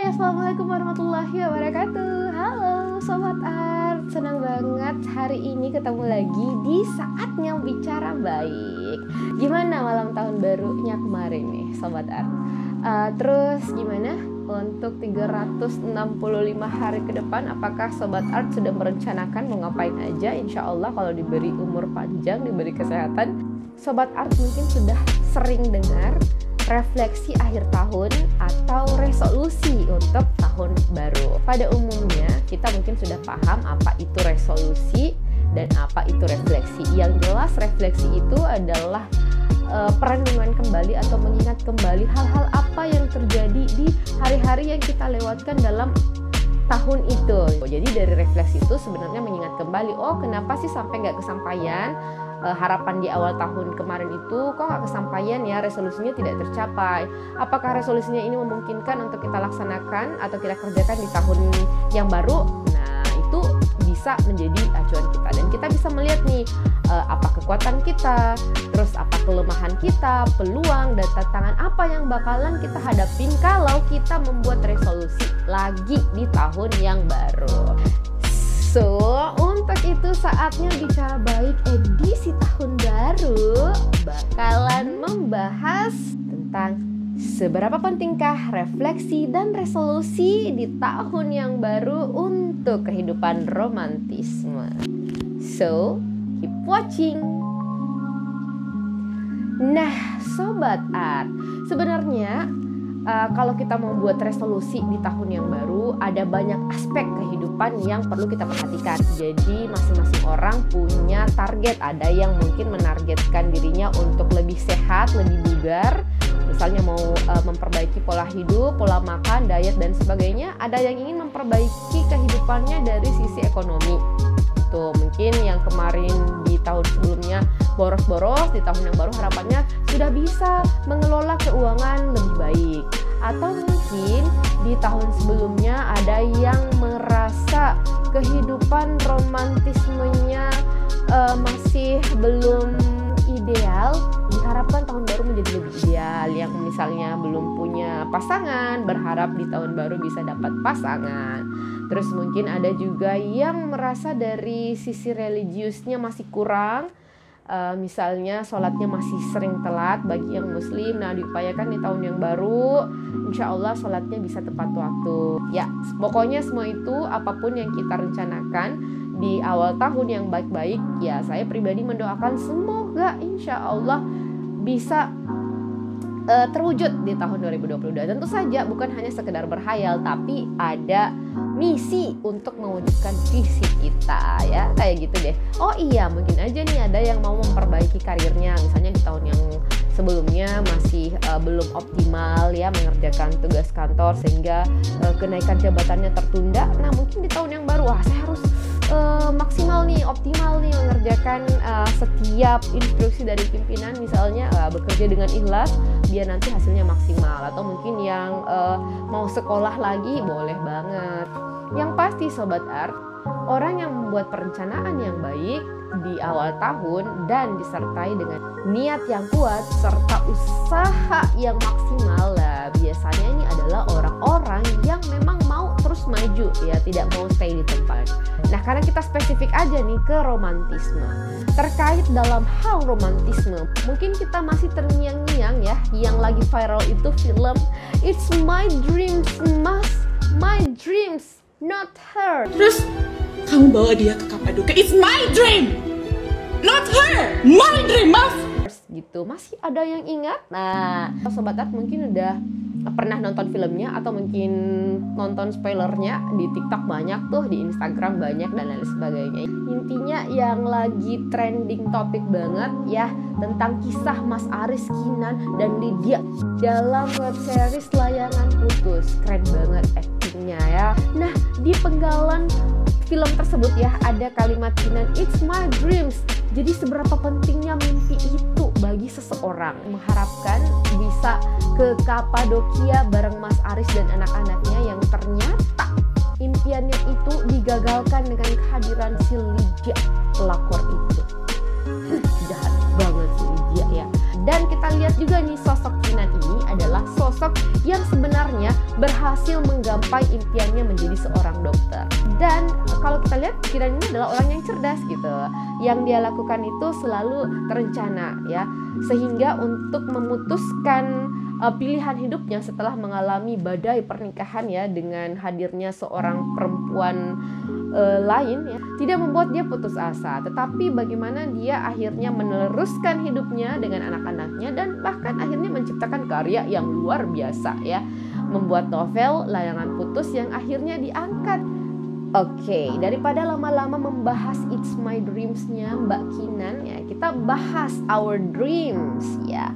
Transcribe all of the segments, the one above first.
Hai, assalamualaikum warahmatullahi wabarakatuh. Halo Sobat Art, senang banget hari ini ketemu lagi di saatnya bicara baik. Gimana malam tahun barunya kemarin nih Sobat Art? Terus gimana untuk 365 hari ke depan? Apakah Sobat Art sudah merencanakan mau ngapain aja? Insya Allah kalau diberi umur panjang, diberi kesehatan, Sobat Art mungkin sudah sering dengar refleksi akhir tahun atau resolusi untuk tahun baru. Pada umumnya kita mungkin sudah paham apa itu resolusi dan apa itu refleksi. Yang jelas refleksi itu adalah perenungan kembali atau mengingat kembali hal-hal apa yang terjadi di hari-hari yang kita lewatkan dalam tahun itu. Jadi dari refleksi itu sebenarnya mengingat kembali, oh kenapa sih sampai nggak kesampaian harapan di awal tahun kemarin itu, kok nggak kesampaian ya, resolusinya tidak tercapai. Apakah resolusinya ini memungkinkan untuk kita laksanakan atau kita kerjakan di tahun yang baru? Nah itu bisa menjadi acuan kita dan kita bisa melihat nih apa kekuatan kita, terus apa kelemahan kita, peluang dan tantangan apa yang bakalan kita hadapin kalau kita membuat resolusi lagi di tahun yang baru. So, untuk itu saatnya bicara baik edisi tahun baru bakalan membahas tentang seberapa pentingkah refleksi dan resolusi di tahun yang baru untuk kehidupan romantisme. So, keep watching. Nah, Sobat Art, sebenarnya kalau kita mau buat resolusi di tahun yang baru, ada banyak aspek kehidupan yang perlu kita perhatikan. Jadi masing-masing orang punya target. Ada yang mungkin menargetkan dirinya untuk lebih sehat, lebih bugar, misalnya mau memperbaiki pola hidup, pola makan, diet dan sebagainya. Ada yang ingin memperbaiki kehidupannya dari sisi ekonomi. Tuh, mungkin yang kemarin di tahun sebelumnya boros-boros, di tahun yang baru harapannya sudah bisa mengelola keuangan lebih baik. Atau mungkin di tahun sebelumnya ada yang merasa kehidupan romantismenya masih belum ideal, diharapkan tahun baru menjadi lebih ideal. Yang misalnya belum punya pasangan, berharap di tahun baru bisa dapat pasangan. Terus mungkin ada juga yang merasa dari sisi religiusnya masih kurang, misalnya sholatnya masih sering telat bagi yang muslim. Nah diupayakan di tahun yang baru insya Allah sholatnya bisa tepat waktu. Ya pokoknya semua itu apapun yang kita rencanakan di awal tahun yang baik-baik, ya saya pribadi mendoakan semoga insya Allah bisa terwujud di tahun 2022. Tentu saja bukan hanya sekedar berhayal, tapi ada misi untuk mewujudkan visi kita, ya kayak gitu deh. Oh iya, mungkin aja nih ada yang mau memperbaiki karirnya, misalnya di tahun yang sebelumnya masih belum optimal ya mengerjakan tugas kantor sehingga kenaikan jabatannya tertunda. Nah mungkin di tahun yang baru, wah saya harus maksimal nih, optimal nih mengerjakan setiap instruksi dari pimpinan, misalnya bekerja dengan ikhlas biar nanti hasilnya maksimal. Atau mungkin yang mau sekolah lagi, boleh banget. Yang pasti Sobat Art, orang yang membuat perencanaan yang baik di awal tahun dan disertai dengan niat yang kuat serta usaha yang maksimal lah, biasanya ini adalah orang-orang yang memang mau terus maju ya, tidak mau stay di tempat. Nah karena kita spesifik aja nih ke romantisme, terkait dalam hal romantisme mungkin kita masih terngiang-ngiang ya, yang lagi viral itu film It's My Dreams, My Dreams, Not Her. Terus kamu bawa dia ke Kapadokia. It's my dream, not her. My dream, Mas. Gitu, masih ada yang ingat? Nah, Sobat Art mungkin udah pernah nonton filmnya atau mungkin nonton spoilernya di TikTok banyak tuh, di Instagram banyak dan lain sebagainya. Intinya yang lagi trending topik banget ya tentang kisah Mas Aris, Kinan dan Lydia dalam web series Layangan Putus. Keren banget aktingnya ya. Nah di penggalan film tersebut ya ada kalimat Kinan, It's my dreams. Jadi seberapa pentingnya mimpi itu bagi seseorang, mengharapkan bisa ke Kapadokia bareng Mas Aris dan anak-anaknya, yang ternyata impiannya itu digagalkan dengan kehadiran si Lydia, pelakor itu. Jahat banget si Lydia ya. Dan kita lihat juga nih sosok Kinan ini adalah sosok sosok yang sebenarnya berhasil menggapai impiannya menjadi seorang dokter. Dan kalau kita lihat, Kiran ini adalah orang yang cerdas gitu. Yang dia lakukan itu selalu terencana ya, sehingga untuk memutuskan pilihan hidupnya setelah mengalami badai pernikahan ya, dengan hadirnya seorang perempuan lain ya, tidak membuat dia putus asa, tetapi bagaimana dia akhirnya meneruskan hidupnya dengan anak-anaknya dan bahkan akhirnya menciptakan karya yang luar biasa ya, membuat novel Layangan Putus yang akhirnya diangkat. Oke, daripada lama-lama membahas It's My Dreams-nya Mbak Kinan ya, kita bahas Our Dreams ya.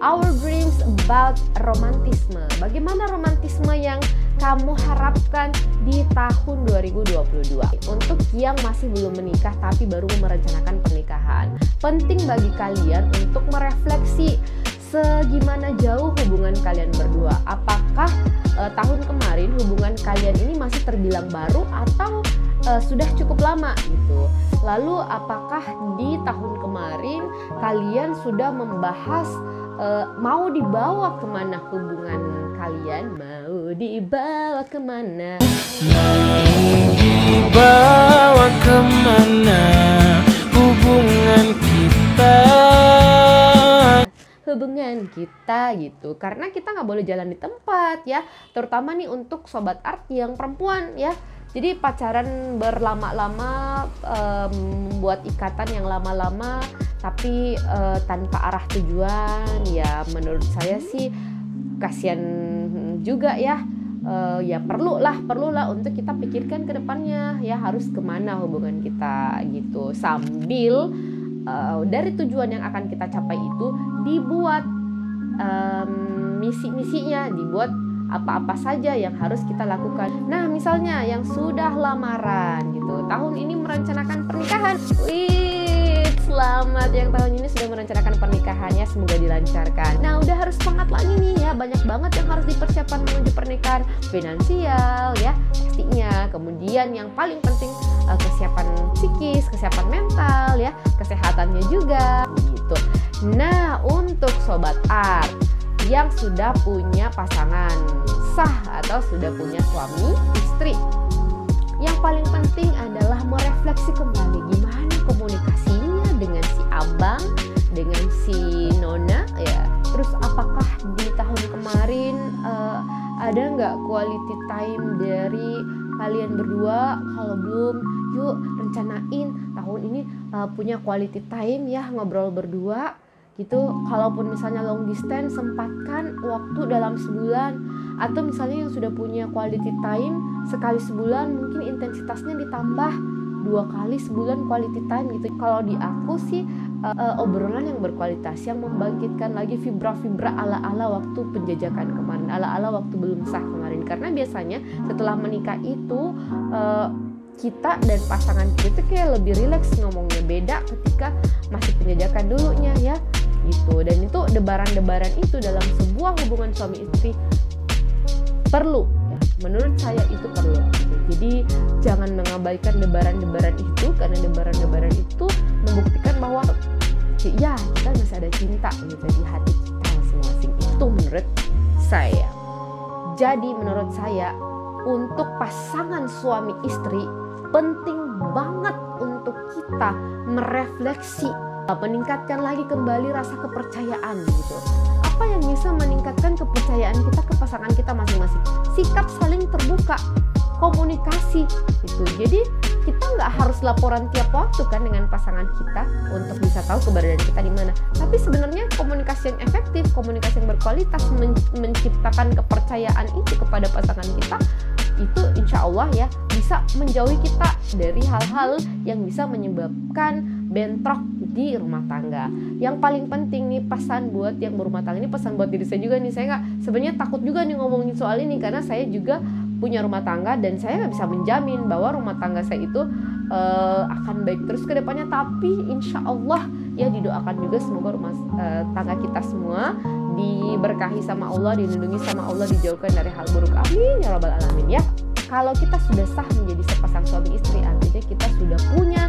Our dreams about romantisme. Bagaimana romantisme yang kamu harapkan di tahun 2022? Untuk yang masih belum menikah tapi baru merencanakan pernikahan, penting bagi kalian untuk merefleksi segimana jauh hubungan kalian berdua. Apakah tahun kemarin hubungan kalian ini masih terbilang baru atau sudah cukup lama gitu. Lalu apakah di tahun kemarin kalian sudah membahas mau dibawa kemana hubungan kalian? Mau dibawa kemana? Mau dibawa kemana hubungan kita? Hubungan kita gitu, karena kita nggak boleh jalan di tempat ya, terutama nih untuk sobat art yang perempuan ya. Jadi pacaran berlama-lama, membuat ikatan yang lama-lama tapi tanpa arah tujuan ya, menurut saya sih kasihan juga ya. Ya perlulah untuk kita pikirkan ke depannya ya, harus kemana hubungan kita gitu, sambil dari tujuan yang akan kita capai itu dibuat misi-misinya, dibuat apa-apa saja yang harus kita lakukan. Nah, misalnya yang sudah lamaran gitu, tahun ini merencanakan pernikahan. Wih, selamat yang tahun ini sudah merencanakan pernikahannya, semoga dilancarkan. Nah, udah harus semangat lagi nih ya, banyak banget yang harus dipersiapkan menuju pernikahan. Finansial ya, pastinya. Kemudian yang paling penting kesiapan psikis, kesiapan mental ya, kesehatannya juga gitu. Nah, untuk sobat art yang sudah punya pasangan sah atau sudah punya suami istri, yang paling penting adalah merefleksi kembali gimana komunikasinya dengan si abang, dengan si nona ya. Terus apakah di tahun kemarin ada nggak quality time dari kalian berdua? Kalau belum, yuk rencanain tahun ini punya quality time ya, ngobrol berdua gitu. Kalaupun misalnya long distance, sempatkan waktu dalam sebulan. Atau misalnya yang sudah punya quality time sekali sebulan, mungkin intensitasnya ditambah 2 kali sebulan quality time gitu. Kalau di aku sih obrolan yang berkualitas, yang membangkitkan lagi fibra-fibra ala-ala waktu penjajakan kemarin, ala-ala waktu belum sah kemarin. Karena biasanya setelah menikah itu kita dan pasangan kita kayak lebih rileks ngomongnya, beda ketika masih penjajakan dulunya ya gitu. Dan itu debaran-debaran itu dalam sebuah hubungan suami istri perlu ya, menurut saya itu perlu gitu. Jadi jangan mengabaikan debaran-debaran itu, karena debaran-debaran itu membuktikan bahwa ya kita masih ada cinta gitu di hati kita masing-masing. Itu menurut saya. Jadi menurut saya untuk pasangan suami istri penting banget untuk kita merefleksi, meningkatkan lagi kembali rasa kepercayaan gitu. Apa yang bisa meningkatkan kepercayaan kita ke pasangan kita masing-masing? Sikap saling terbuka, komunikasi gitu. Jadi kita nggak harus laporan tiap waktu kan dengan pasangan kita untuk bisa tahu keberadaan kita di mana. Tapi sebenarnya komunikasi yang efektif, komunikasi yang berkualitas, menciptakan kepercayaan itu kepada pasangan kita, itu insya Allah ya bisa menjauhi kita dari hal-hal yang bisa menyebabkan bentrok di rumah tangga. Yang paling penting nih, pesan buat yang berumah tangga ini, pesan buat diri saya juga nih. Saya sebenarnya takut juga nih ngomongin soal ini, karena saya juga punya rumah tangga dan saya nggak bisa menjamin bahwa rumah tangga saya itu akan baik terus ke depannya. Tapi insya Allah ya didoakan juga semoga rumah tangga kita semua diberkahi sama Allah, dilindungi sama Allah, dijauhkan dari hal buruk. Amin ya rabbal alamin ya. Kalau kita sudah sah menjadi sepasang suami istri, artinya kita sudah punya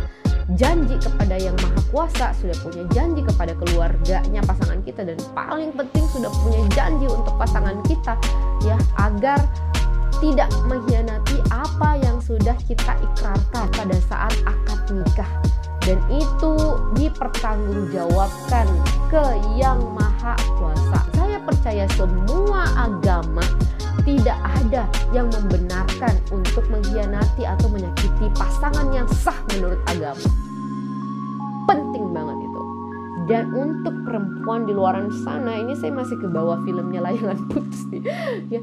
janji kepada Yang Maha Kuasa, sudah punya janji kepada keluarganya pasangan kita, dan paling penting sudah punya janji untuk pasangan kita ya, agar tidak mengkhianati apa yang sudah kita ikrarkan pada saat akad nikah, dan itu dipertanggungjawabkan ke Yang Maha Kuasa. Saya percaya semua agama tidak ada yang membenarkan untuk mengkhianati atau menyakiti pasangan yang sah menurut agama. Penting banget itu. Dan untuk perempuan di luar sana, ini saya masih ke bawah filmnya Layangan Putus nih. Ya,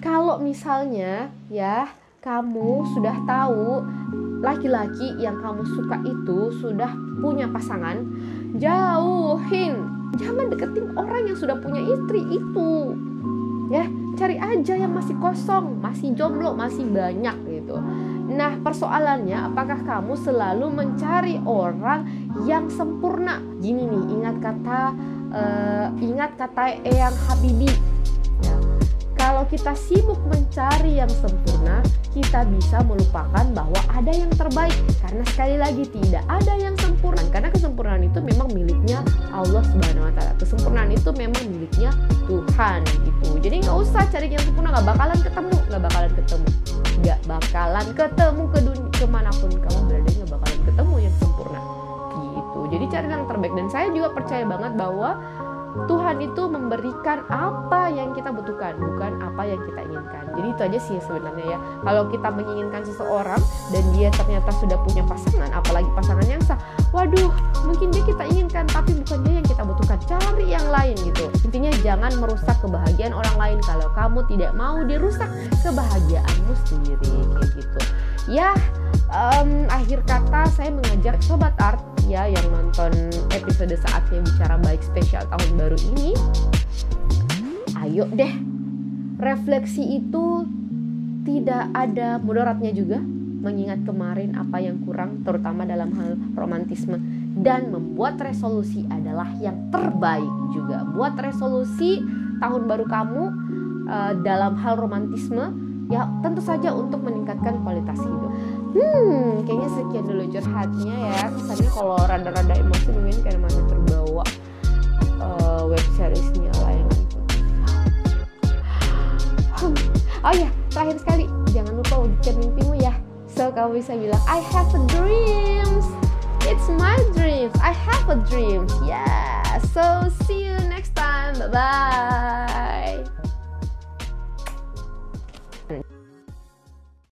kalau misalnya ya kamu sudah tahu laki-laki yang kamu suka itu sudah punya pasangan, jauhin. Jangan deketin orang yang sudah punya istri itu. Ya, cari aja yang masih kosong, masih jomblo, masih banyak gitu. Nah, persoalannya apakah kamu selalu mencari orang yang sempurna? Gini nih, ingat kata Eyang Habibie. Ya, kalau kita sibuk mencari yang sempurna, kita bisa melupakan bahwa ada yang terbaik. Karena sekali lagi tidak ada yang sempurna. Karena kesempurnaan itu memang miliknya Allah Subhanahu Wa Taala. Kesempurnaan itu memang miliknya Tuhan gitu. Jadi nggak usah cari yang sempurna, nggak bakalan ketemu ke dunia kemanapun kamu berada, nggak bakalan ketemu yang sempurna gitu. Jadi cari yang terbaik, dan saya juga percaya banget bahwa Tuhan itu memberikan apa yang kita butuhkan, bukan apa yang kita inginkan. Jadi itu aja sih sebenarnya ya. Kalau kita menginginkan seseorang dan dia ternyata sudah punya pasangan, apalagi pasangan yang sah, waduh, mungkin dia kita inginkan tapi bukan dia yang kita butuhkan. Cari yang lain gitu. Intinya jangan merusak kebahagiaan orang lain kalau kamu tidak mau dirusak kebahagiaanmu sendiri kayak gitu. Ya, akhir kata saya mengajak Sobat Art ya yang nonton episode Saatnya Bicara Baik spesial tahun baru ini, ayo deh, refleksi itu tidak ada mudaratnya juga, mengingat kemarin apa yang kurang terutama dalam hal romantisme, dan membuat resolusi adalah yang terbaik juga. Buat resolusi tahun baru kamu dalam hal romantisme ya, tentu saja untuk meningkatkan kualitas hidup. Kayaknya sekian dulu curhatnya ya. Kesannya kalau rada-rada emosi mungkin karena masih terbawa web seriesnya Layangan Putus. Oh ya, terakhir sekali, jangan lupa wujudkan mimpimu ya. So kamu bisa bilang, I have a dreams. It's my dreams. I have a dreams. Yeah. So see you next time. Bye bye.